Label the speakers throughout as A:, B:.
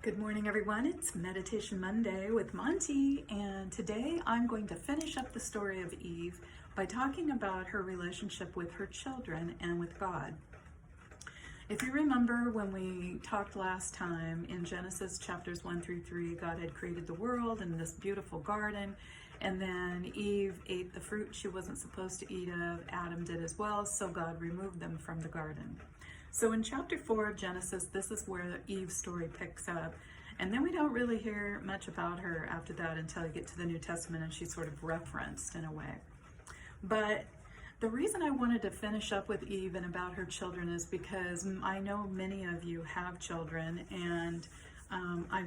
A: Good morning, everyone. It's Meditation Monday with Monty, and today I'm going to finish up the story of Eve by talking about her relationship with her children and with God. If you remember when we talked last time in Genesis chapters 1 through 3, God had created the world in this beautiful garden, and then Eve ate the fruit she wasn't supposed to eat of. Adam did as well, so God removed them from the garden. So in chapter 4 of Genesis, this is where Eve's story picks up. And then we don't really hear much about her after that until you get to the New Testament, and she's sort of referenced in a way. But the reason I wanted to finish up with Eve and about her children is because I know many of you have children, and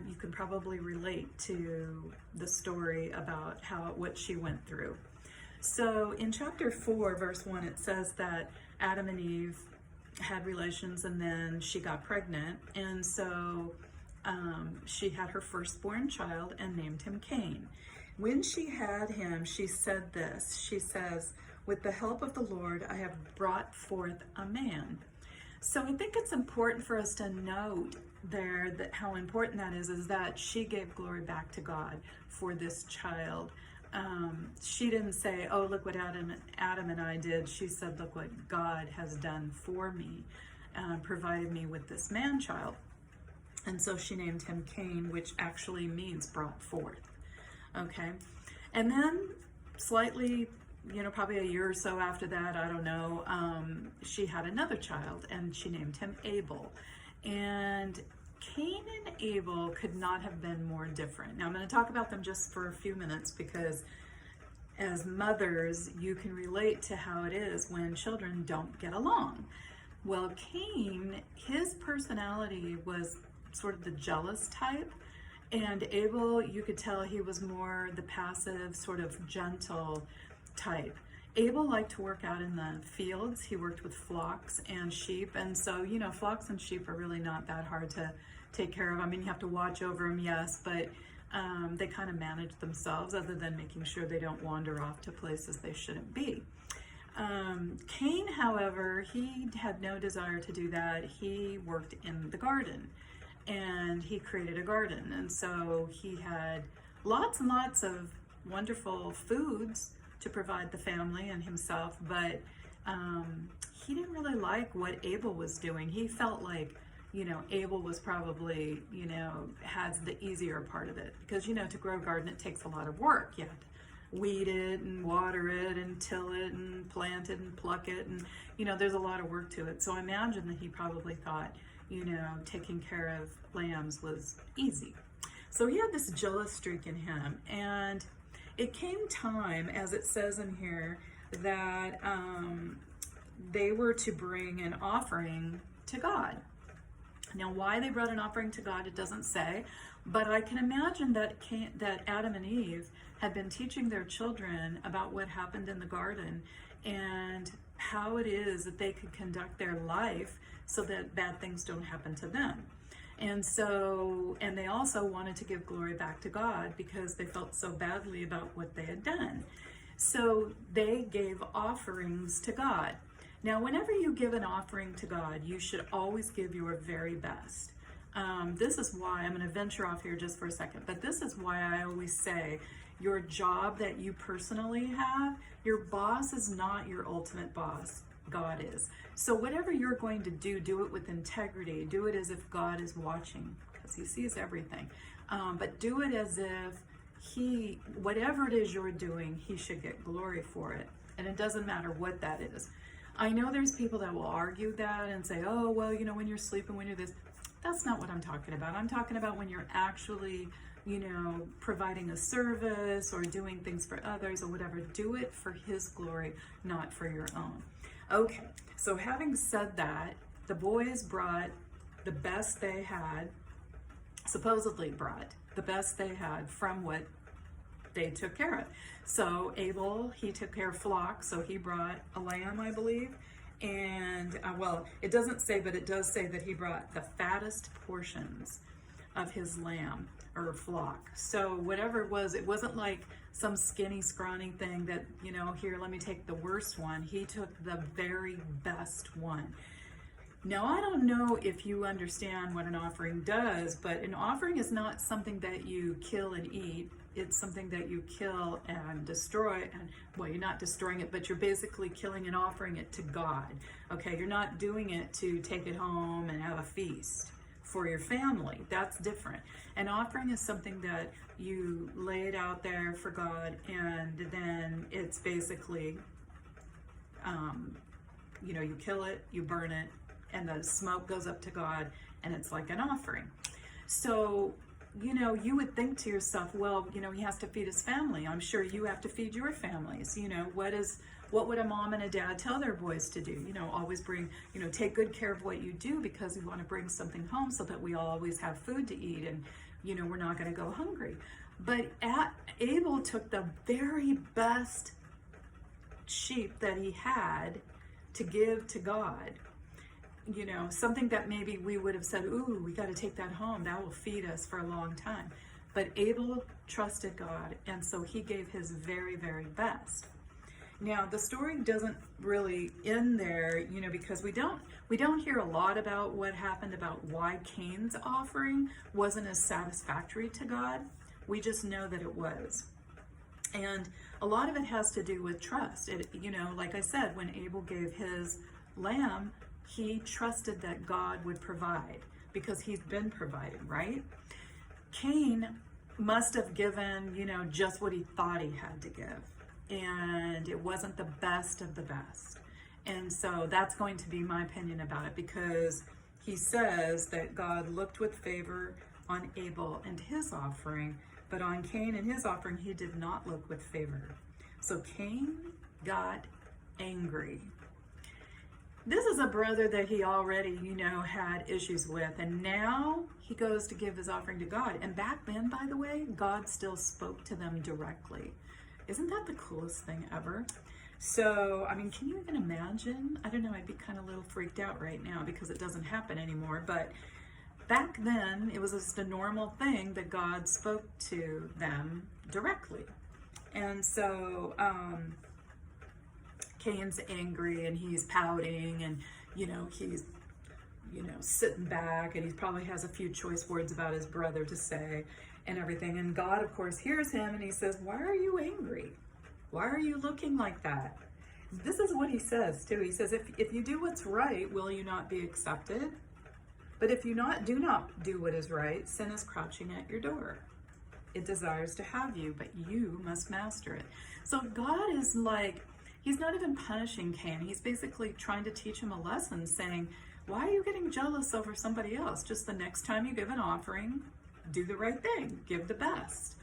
A: you can probably relate to the story about what she went through. So in chapter 4, verse 1, it says that Adam and Eve had relations, and then she got pregnant, and so she had her firstborn child and named him Cain. When she had him, she said this. She says, "With the help of the Lord, I have brought forth a man." So I think it's important for us to note there that how important that is that she gave glory back to God for this child. She didn't say, "Oh, look what Adam and I did." She said, "Look what God has done for me, provided me with this man-child." And so she named him Cain, which actually means brought forth. Okay. And then slightly, probably a year or so after that, I don't know, she had another child, and she named him Abel. And Cain and Abel could not have been more different. Now I'm going to talk about them just for a few minutes, because as mothers, you can relate to how it is when children don't get along. Well, Cain, his personality was sort of the jealous type, and Abel, you could tell he was more the passive, sort of gentle type. Abel liked to work out in the fields. He worked with flocks and sheep, and so, flocks and sheep are really not that hard to take care of. I mean, you have to watch over them, yes, but they kind of manage themselves, other than making sure they don't wander off to places they shouldn't be. Cain, however, he had no desire to do that. He worked in the garden, and he created a garden, and so he had lots and lots of wonderful foods to provide the family and himself, but he didn't really like what Abel was doing. He felt like, Abel was probably, has the easier part of it, because, to grow a garden, it takes a lot of work. You have to weed it and water it and till it and plant it and pluck it, and, there's a lot of work to it. So I imagine that he probably thought, taking care of lambs was easy. So he had this jealous streak in him, and it came time, as it says in here, that they were to bring an offering to God. Now, why they brought an offering to God, it doesn't say, but I can imagine that Adam and Eve had been teaching their children about what happened in the garden and how it is that they could conduct their life so that bad things don't happen to them. And they also wanted to give glory back to God because they felt so badly about what they had done. So they gave offerings to God. Now, whenever you give an offering to God, you should always give your very best. This is why, I'm going to venture off here just for a second, but this is why I always say your job that you personally have, your boss is not your ultimate boss. God is. So whatever you're going to do it with integrity. Do it as if God is watching, because he sees everything. But do it as if whatever it is you're doing, he should get glory for it. And it doesn't matter what that is. I know there's people that will argue that and say, "Oh, well, when you're sleeping, when you're this." That's not what I'm talking about. I'm talking about when you're actually, providing a service or doing things for others or whatever. Do it for his glory, not for your own. Okay, so having said that, the boys brought the best they had, supposedly brought the best they had from what they took care of. So Abel, he took care of flocks, so he brought a lamb, I believe, and well, it doesn't say, but it does say that he brought the fattest portions of his lamb or flock. So whatever it wasn't like some skinny, scrawny thing that, here, let me take the worst one. He took the very best one. Now, I don't know if you understand what an offering does, but an offering is not something that you kill and eat. It's something that you kill and destroy. And well, you're not destroying it, but you're basically killing and offering it to God. Okay, you're not doing it to take it home and have a feast for your family. That's different. An offering is something that you lay it out there for God, and then it's basically, you kill it, you burn it, and the smoke goes up to God, and it's like an offering. So, you would think to yourself, well, he has to feed his family. I'm sure you have to feed your families. What would a mom and a dad tell their boys to do? Always bring, take good care of what you do, because we want to bring something home so that we always have food to eat, and, we're not going to go hungry. But Abel took the very best sheep that he had to give to God. Something that maybe we would have said, ooh, we got to take that home. That will feed us for a long time. But Abel trusted God, and so he gave his very, very best. Now, the story doesn't really end there, because we don't hear a lot about what happened, about why Cain's offering wasn't as satisfactory to God. We just know that it was. And a lot of it has to do with trust. Like I said, when Abel gave his lamb, he trusted that God would provide, because he's been providing, right? Cain must have given, just what he thought he had to give. And it wasn't the best of the best. And so that's going to be my opinion about it, because he says that God looked with favor on Abel and his offering, but on Cain and his offering, he did not look with favor. So Cain got angry. This is a brother that he already, had issues with, and now he goes to give his offering to God. And back then, by the way, God still spoke to them directly. Isn't that the coolest thing ever? So, can you even imagine? I don't know, I'd be kind of a little freaked out right now because it doesn't happen anymore, but back then, it was just a normal thing that God spoke to them directly. And so, Cain's angry and he's pouting, and he's sitting back, and he probably has a few choice words about his brother to say and everything. And God, of course, hears him, and he says, why are you angry? Why are you looking like that? This is what he says too. He says, if you do what's right, will you not be accepted? But if you do not do what is right, sin is crouching at your door. It desires to have you, but you must master it. So God is like, he's not even punishing Cain. He's basically trying to teach him a lesson, saying, why are you getting jealous over somebody else? Just the next time you give an offering, do the right thing, give the best.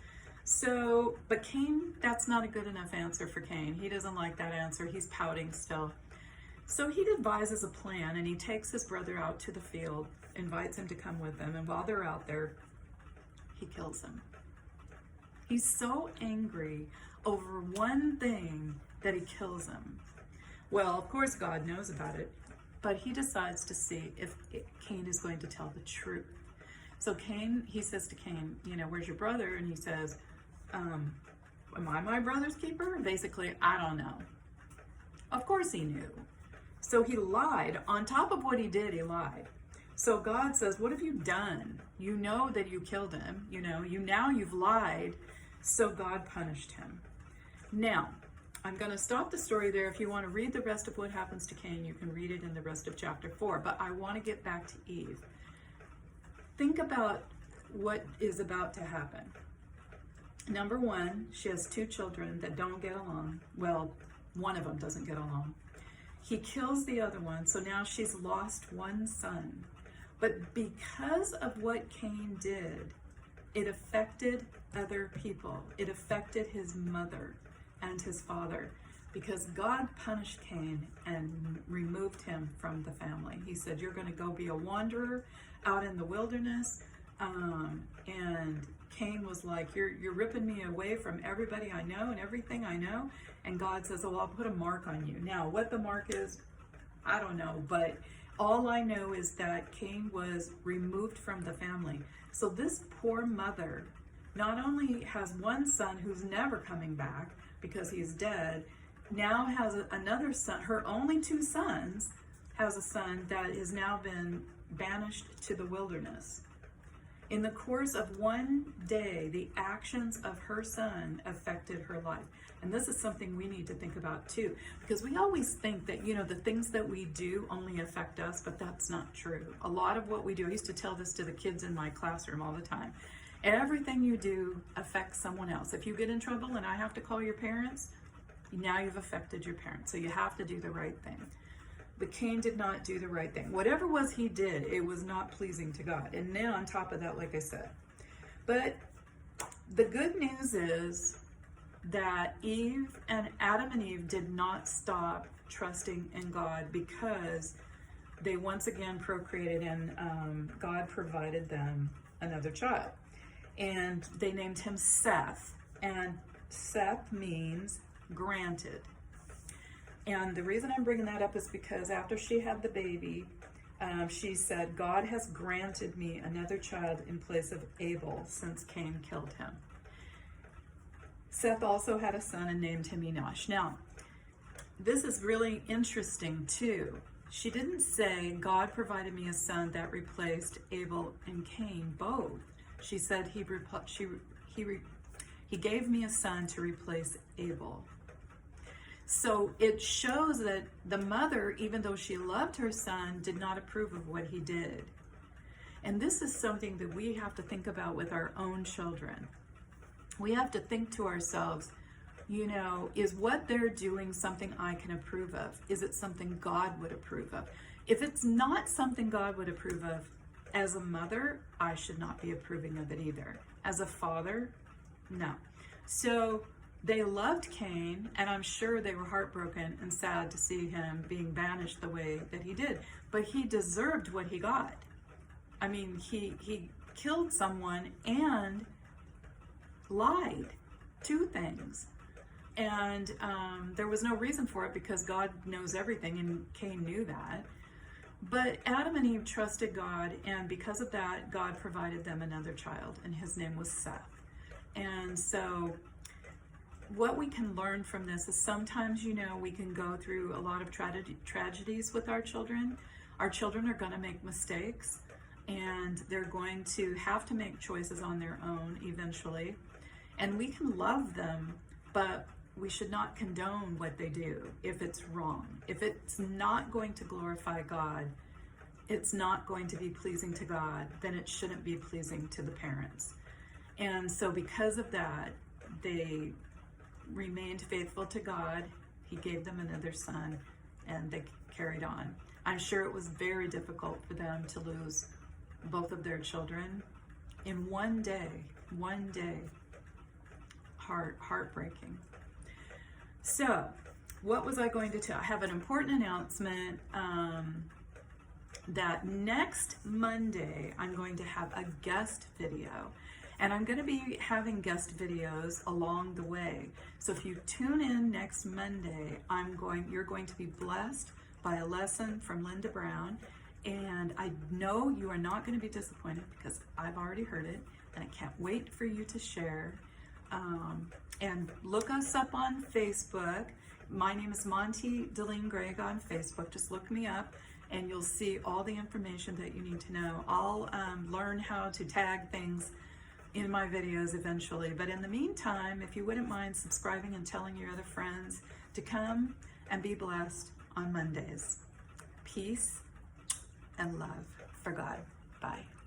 A: So, but Cain, that's not a good enough answer for Cain. He doesn't like that answer. He's pouting still. So he devises a plan, and he takes his brother out to the field, invites him to come with him, and while they're out there, he kills him. He's so angry over one thing that he kills him. Well, of course, God knows about it, but he decides to see if Cain is going to tell the truth. So Cain, he says to Cain, where's your brother? And he says, am I my brother's keeper? Basically, I don't know. Of course he knew. So he lied. On top of what he did, he lied. So God says, what have you done? You know that you killed him. You've lied. So God punished him. Now, I'm going to stop the story there. If you want to read the rest of what happens to Cain, you can read it in the rest of chapter 4. But I want to get back to Eve. Think about what is about to happen. Number one, she has 2 children that don't get along. Well, one of them doesn't get along. He kills the other one, so now she's lost one son. But because of what Cain did, it affected other people. It affected his mother and his father, because God punished Cain and removed him from the family. He said, you're going to go be a wanderer out in the wilderness. And Cain was like, you're ripping me away from everybody I know and everything I know. And God says, oh, I'll put a mark on you. Now, what the mark is, I don't know, but all I know is that Cain was removed from the family. So this poor mother not only has one son who's never coming back because he's dead, now has another son. Her only 2 sons has a son that has now been banished to the wilderness. In the course of one day, the actions of her son affected her life. And this is something we need to think about too, because we always think that, the things that we do only affect us, but that's not true. A lot of what we do, I used to tell this to the kids in my classroom all the time. Everything you do affects someone else. If you get in trouble and I have to call your parents, now you've affected your parents. So you have to do the right thing. But Cain did not do the right thing. Whatever it was he did, it was not pleasing to God. And then on top of that, like I said. But the good news is that Adam and Eve did not stop trusting in God, because they once again procreated, and God provided them another child. And they named him Seth. And Seth means granted. And the reason I'm bringing that up is because after she had the baby, she said, God has granted me another child in place of Abel, since Cain killed him. Seth also had a son and named him Enosh. Now, this is really interesting too. She didn't say, God provided me a son that replaced Abel and Cain both. She said, he gave me a son to replace Abel. So it shows that the mother, even though she loved her son, did not approve of what he did. And this is something that we have to think about with our own children. We have to think to ourselves, is what they're doing something I can approve of? Is it something God would approve of? If it's not something God would approve of, as a mother, I should not be approving of it either. As a father, no. So they loved Cain, and I'm sure they were heartbroken and sad to see him being banished the way that he did. But he deserved what he got. I mean, he killed someone and lied. 2 things. And there was no reason for it, because God knows everything, and Cain knew that. But Adam and Eve trusted God, and because of that, God provided them another child, and his name was Seth. And so what we can learn from this is sometimes, we can go through a lot of tragedies with our children. Our children are going to make mistakes, and they're going to have to make choices on their own eventually. And we can love them, but we should not condone what they do if it's wrong. If it's not going to glorify God, it's not going to be pleasing to God, then it shouldn't be pleasing to the parents. And so because of that, they remained faithful to God. He gave them another son, and they carried on. I'm sure it was very difficult for them to lose both of their children in one day. Heartbreaking. So what was I going to tell? I have an important announcement that next Monday I'm going to have a guest video. And I'm going to be having guest videos along the way. So if you tune in next Monday, you're going to be blessed by a lesson from Linda Brown. And I know you are not going to be disappointed, because I've already heard it, and I can't wait for you to share. And look us up on Facebook. My name is Monty Deline Gregg on Facebook. Just look me up, and you'll see all the information that you need to know. I'll learn how to tag things in my videos eventually. But in the meantime, if you wouldn't mind subscribing and telling your other friends to come and be blessed on Mondays. Peace and love for God. Bye.